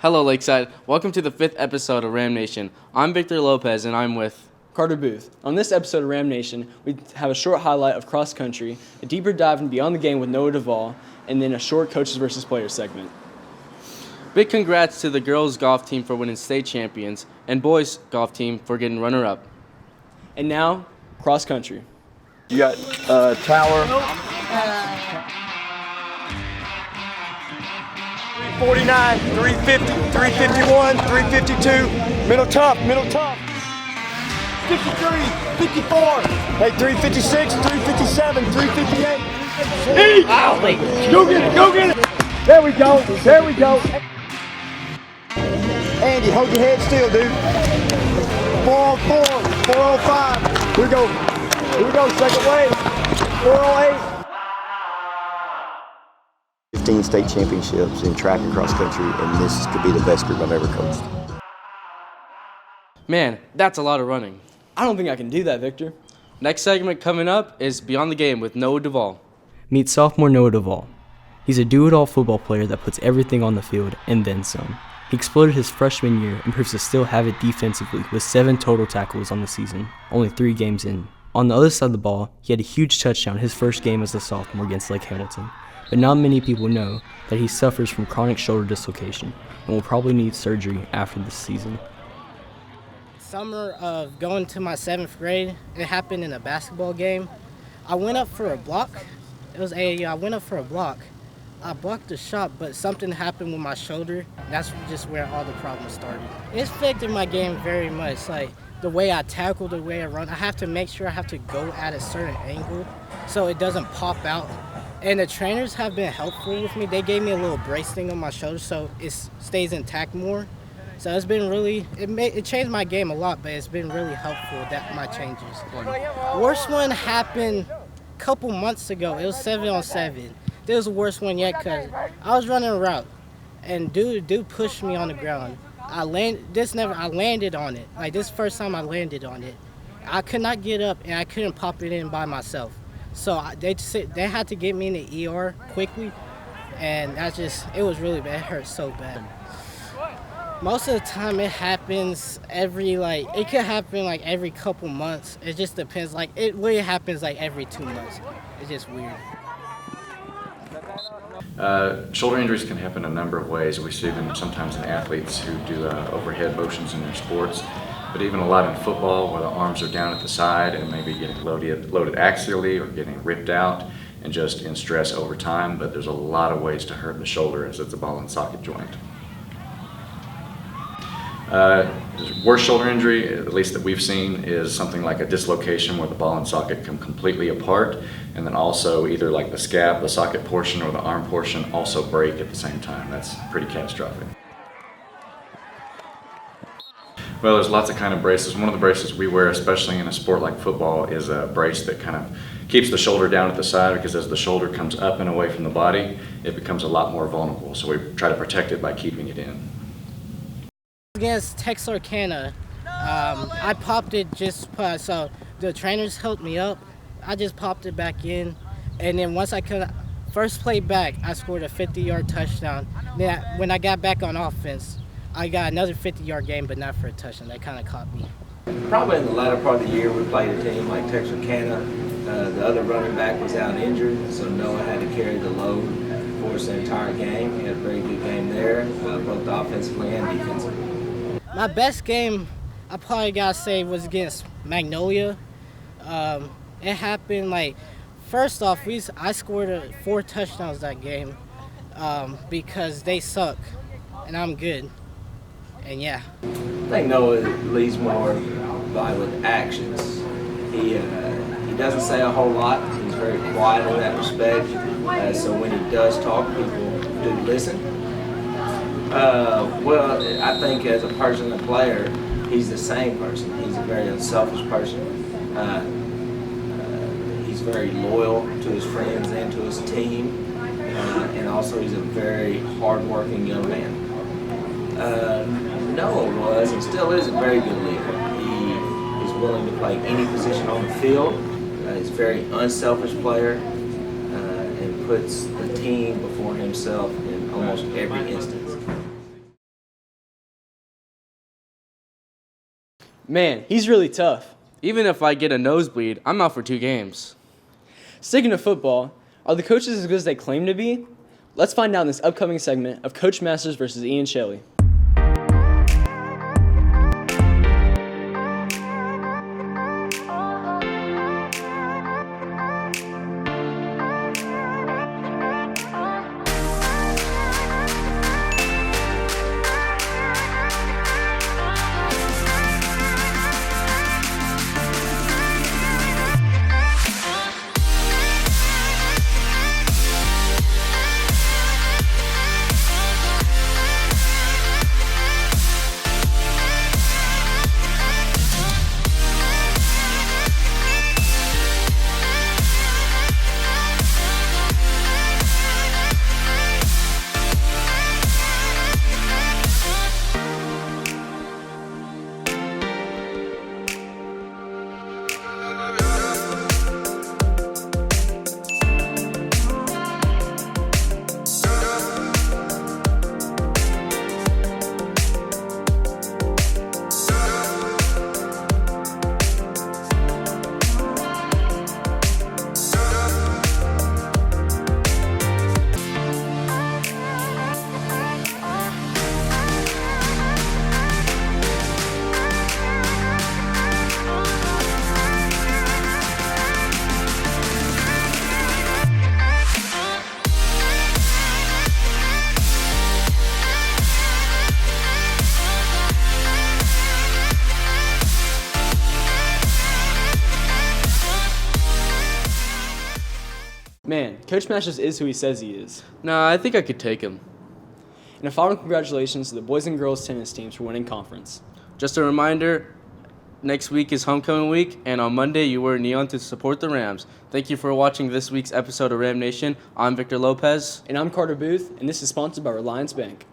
Hello, Lakeside. Welcome to the 5th episode of Ram Nation. I'm Victor Lopez, and I'm with Carter Buth. On this episode of Ram Nation, we have a short highlight of cross country, a deeper dive into Beyond the Game with Noah Duvall, and then a short coaches versus players segment. big congrats to the girls golf team for winning state champions and boys golf team for getting runner-up. And now, cross country. You got Tower. 349, 350, 351, 352. Middle tough. 53, 54. Hey, 356, 357, 358. Go get it. There we go. Andy, hold your head still, dude. 404, 405. Here we go, second wave. 408. 15 state championships in track and cross country, and this could be the best group I've ever coached. Man, that's a lot of running. I don't think I can do that, Victor. Next segment coming up is Beyond the Game with Noah Duvall. Meet sophomore Noah Duvall. He's a do-it-all football player that puts everything on the field and then some. He exploded his freshman year and proves to still have it defensively with 7 total tackles on the season, only 3 games in. On the other side of the ball, he had a huge touchdown his first game as a sophomore against Lake Hamilton. But not many people know that he suffers from chronic shoulder dislocation and will probably need surgery after this season. Summer of going to my 7th grade, it happened in a basketball game. I went up for a block. I went up for a block. I blocked the shot, but something happened with my shoulder. That's just where all the problems started. It's affected my game very much. Like the way I tackle, the way I run. I have to make sure I have to go at a certain angle so it doesn't pop out. And the trainers have been helpful with me. They gave me a little brace thing on my shoulder so it stays intact more. So it's been really, it changed my game a lot, but it's been really helpful that my changes. Worst one happened a couple months ago. It was 7-on-7. This was the worst one yet because I was running a route and dude pushed me on the ground. I landed on it. Like this first time I landed on it. I could not get up and I couldn't pop it in by myself. So they had to get me in the ER quickly, and it was really bad. It hurt so bad. Most of the time it happens it could happen like every couple months. It just depends. Like it really happens like every 2 months. It's just weird. Shoulder injuries can happen a number of ways. We see them sometimes in athletes who do overhead motions in their sports, but even a lot in football where the arms are down at the side and maybe getting loaded axially or getting ripped out and just in stress over time. But there's a lot of ways to hurt the shoulder as it's a ball and socket joint. Worst shoulder injury, at least that we've seen, is something like a dislocation where the ball and socket come completely apart, and then also either like the scap, the socket portion, or the arm portion also break at the same time. That's pretty catastrophic. Well, there's lots of kind of braces. One of the braces we wear, especially in a sport like football, is a brace that kind of keeps the shoulder down at the side, because as the shoulder comes up and away from the body, it becomes a lot more vulnerable. So we try to protect it by keeping it in. Against Texarkana, I popped it so the trainers helped me up. I just popped it back in, and then once I could, first play back, I scored a 50-yard touchdown. Then when I got back on offense, I got another 50-yard game, but not for a touchdown. That kind of caught me. Probably in the latter part of the year, we played a team like Texarkana. The other running back was out injured, so Noah had to carry the load for us the entire game. He had a very good game there, both offensively and defensively. My best game, I probably gotta say, was against Magnolia. It happened first off, I scored 4 touchdowns that game because they suck, and I'm good. And yeah. I think Noah leads more by with actions. He doesn't say a whole lot. He's very quiet in that respect. So when he does talk, people do listen. Well, I think as a person, a player, he's the same person. He's a very unselfish person. He's very loyal to his friends and to his team. And also he's a very hard-working young man. Noah was and still is a very good leader. He is willing to play any position on the field. He's a very unselfish player and puts the team before himself in almost every instance. Man, he's really tough. Even if I get a nosebleed, I'm out for 2 games. Sticking to football, are the coaches as good as they claim to be? Let's find out in this upcoming segment of Coach Masters versus Ian Shelley. Man, Coach Masters is who he says he is. Nah, I think I could take him. And a final congratulations to the boys and girls tennis teams for winning conference. Just a reminder, next week is homecoming week, and on Monday you wear neon to support the Rams. Thank you for watching this week's episode of Ram Nation. I'm Victor Lopez. And I'm Carter Buth, and this is sponsored by Relyance Bank.